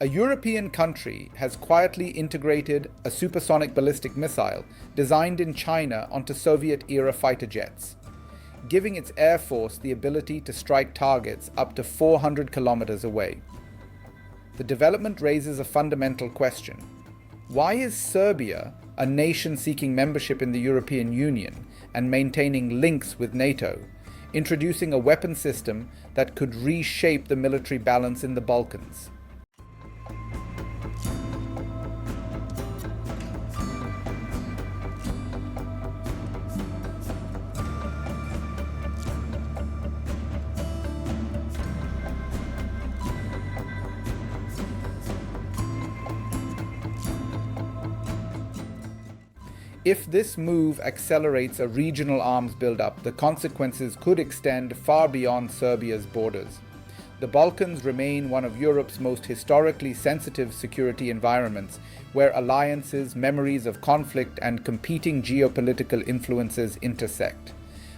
A European country has quietly integrated a supersonic ballistic missile designed in China onto Soviet-era fighter jets, giving its air force the ability to strike targets up to 400 kilometers away. The development raises a fundamental question. Why is Serbia, a nation seeking membership in the European Union and maintaining links with NATO, introducing a weapon system that could reshape the military balance in the Balkans? If this move accelerates a regional arms buildup, the consequences could extend far beyond Serbia's borders. The Balkans remain one of Europe's most historically sensitive security environments, where alliances, memories of conflict, and competing geopolitical influences intersect.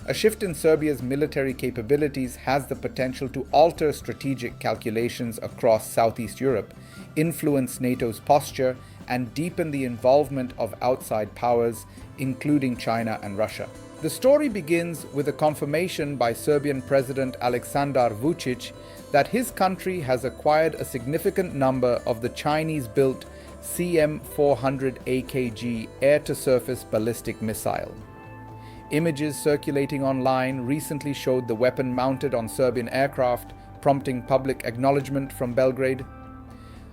A shift in Serbia's military capabilities has the potential to alter strategic calculations across Southeast Europe, influence NATO's posture, and deepen the involvement of outside powers, including China and Russia. The story begins with a confirmation by Serbian President Aleksandar Vučić that his country has acquired a significant number of the Chinese-built CM-400AKG air-to-surface ballistic missile. Images circulating online recently showed the weapon mounted on Serbian aircraft, prompting public acknowledgement from Belgrade.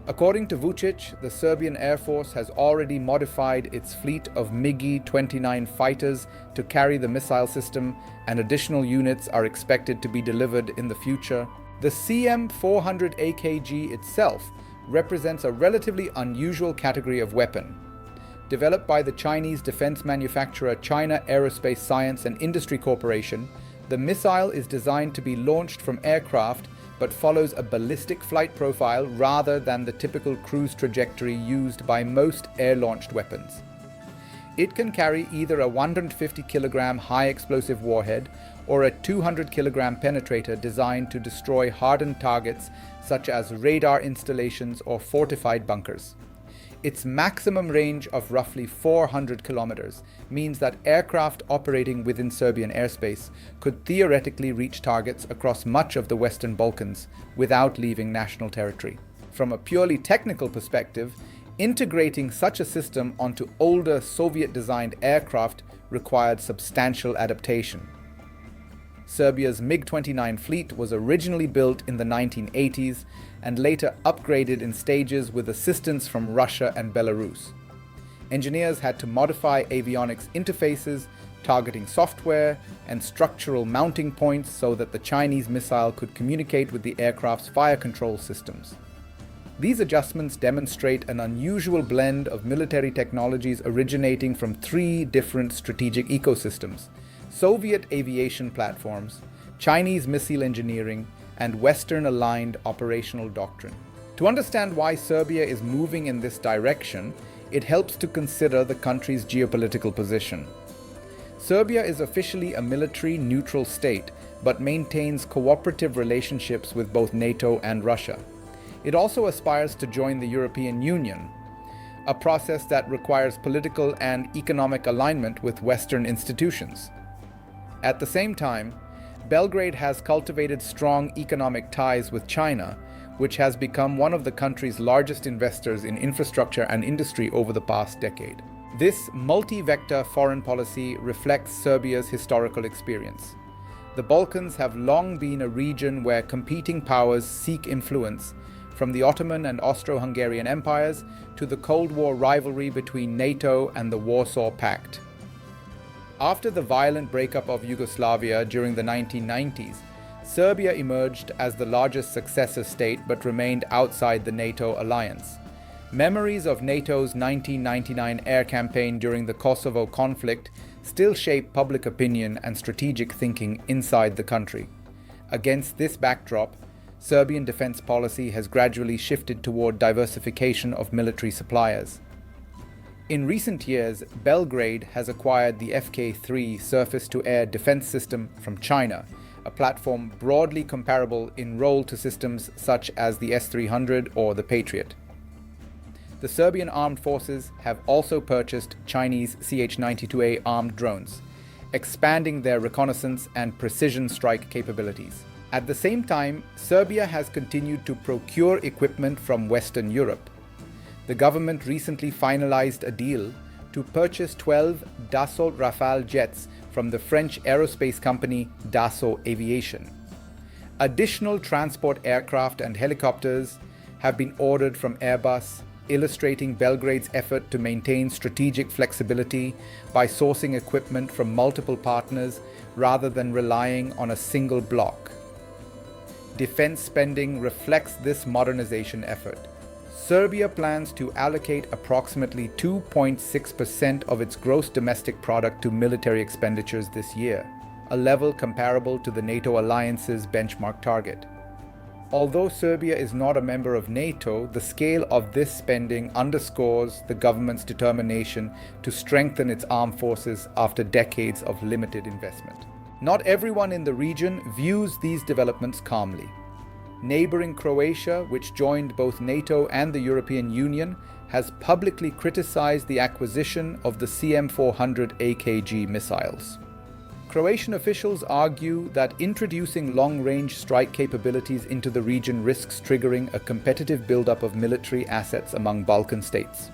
According to Vučić, the Serbian Air Force has already modified its fleet of MiG-29 fighters to carry the missile system, and additional units are expected to be delivered in the future. The CM-400AKG itself represents a relatively unusual category of weapon. Developed by the Chinese defense manufacturer China Aerospace Science and Industry Corporation, the missile is designed to be launched from aircraft but follows a ballistic flight profile rather than the typical cruise trajectory used by most air-launched weapons. It can carry either a 150-kilogram high-explosive warhead or a 200-kilogram penetrator designed to destroy hardened targets such as radar installations or fortified bunkers. Its maximum range of roughly 400 kilometers means that aircraft operating within Serbian airspace could theoretically reach targets across much of the Western Balkans without leaving national territory. From a purely technical perspective, integrating such a system onto older Soviet-designed aircraft required substantial adaptation. Serbia's MiG-29 fleet was originally built in the 1980s and later upgraded in stages with assistance from Russia and Belarus. Engineers had to modify avionics interfaces, targeting software, and structural mounting points so that the Chinese missile could communicate with the aircraft's fire control systems. These adjustments demonstrate an unusual blend of military technologies originating from three different strategic ecosystems: Soviet aviation platforms, Chinese missile engineering, and Western-aligned operational doctrine. To understand why Serbia is moving in this direction, it helps to consider the country's geopolitical position. Serbia is officially a military-neutral state, but maintains cooperative relationships with both NATO and Russia. It also aspires to join the European Union, a process that requires political and economic alignment with Western institutions. At the same time, Belgrade has cultivated strong economic ties with China, which has become one of the country's largest investors in infrastructure and industry over the past decade. This multi-vector foreign policy reflects Serbia's historical experience. The Balkans have long been a region where competing powers seek influence, from the Ottoman and Austro-Hungarian empires to the Cold War rivalry between NATO and the Warsaw Pact. After the violent breakup of Yugoslavia during the 1990s, Serbia emerged as the largest successor state but remained outside the NATO alliance. Memories of NATO's 1999 air campaign during the Kosovo conflict still shape public opinion and strategic thinking inside the country. Against this backdrop, Serbian defense policy has gradually shifted toward diversification of military suppliers. In recent years, Belgrade has acquired the FK-3 surface-to-air defense system from China, a platform broadly comparable in role to systems such as the S-300 or the Patriot. The Serbian armed forces have also purchased Chinese CH-92A armed drones, expanding their reconnaissance and precision strike capabilities. At the same time, Serbia has continued to procure equipment from Western Europe. The government recently finalized a deal to purchase 12 Dassault Rafale jets from the French aerospace company Dassault Aviation. Additional transport aircraft and helicopters have been ordered from Airbus, illustrating Belgrade's effort to maintain strategic flexibility by sourcing equipment from multiple partners rather than relying on a single bloc. Defense spending reflects this modernization effort. Serbia plans to allocate approximately 2.6% of its gross domestic product to military expenditures this year, a level comparable to the NATO alliance's benchmark target. Although Serbia is not a member of NATO, the scale of this spending underscores the government's determination to strengthen its armed forces after decades of limited investment. Not everyone in the region views these developments calmly. Neighboring Croatia, which joined both NATO and the European Union, has publicly criticized the acquisition of the CM-400AKG missiles. Croatian officials argue that introducing long-range strike capabilities into the region risks triggering a competitive buildup of military assets among Balkan states.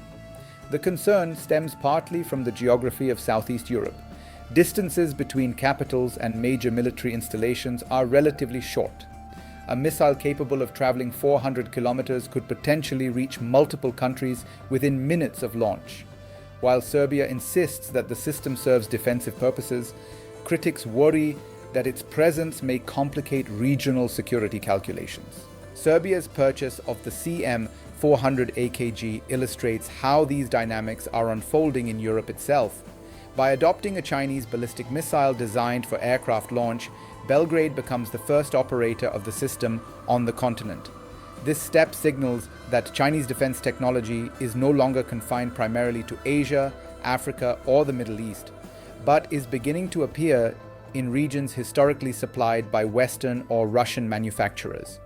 The concern stems partly from the geography of Southeast Europe. Distances between capitals and major military installations are relatively short. A missile capable of traveling 400 kilometers could potentially reach multiple countries within minutes of launch. While Serbia insists that the system serves defensive purposes, critics worry that its presence may complicate regional security calculations. Serbia's purchase of the CM-400AKG illustrates how these dynamics are unfolding in Europe itself. By adopting a Chinese ballistic missile designed for aircraft launch, Belgrade becomes the first operator of the system on the continent. This step signals that Chinese defense technology is no longer confined primarily to Asia, Africa, or the Middle East, but is beginning to appear in regions historically supplied by Western or Russian manufacturers.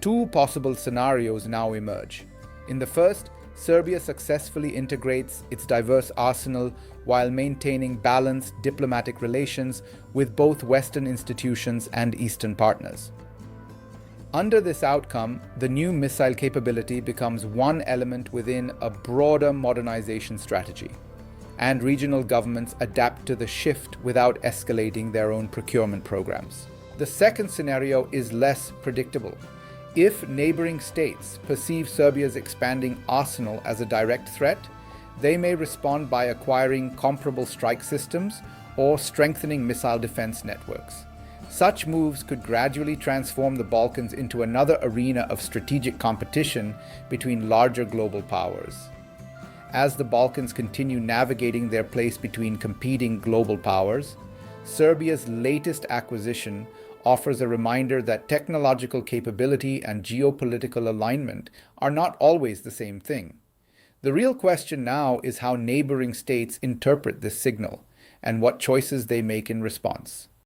Two possible scenarios now emerge. In the first, Serbia successfully integrates its diverse arsenal while maintaining balanced diplomatic relations with both Western institutions and Eastern partners. Under this outcome, the new missile capability becomes one element within a broader modernization strategy, and regional governments adapt to the shift without escalating their own procurement programs. The second scenario is less predictable. If neighboring states perceive Serbia's expanding arsenal as a direct threat, they may respond by acquiring comparable strike systems or strengthening missile defense networks. Such moves could gradually transform the Balkans into another arena of strategic competition between larger global powers. As the Balkans continue navigating their place between competing global powers, Serbia's latest acquisition offers a reminder that technological capability and geopolitical alignment are not always the same thing. The real question now is how neighboring states interpret this signal and what choices they make in response.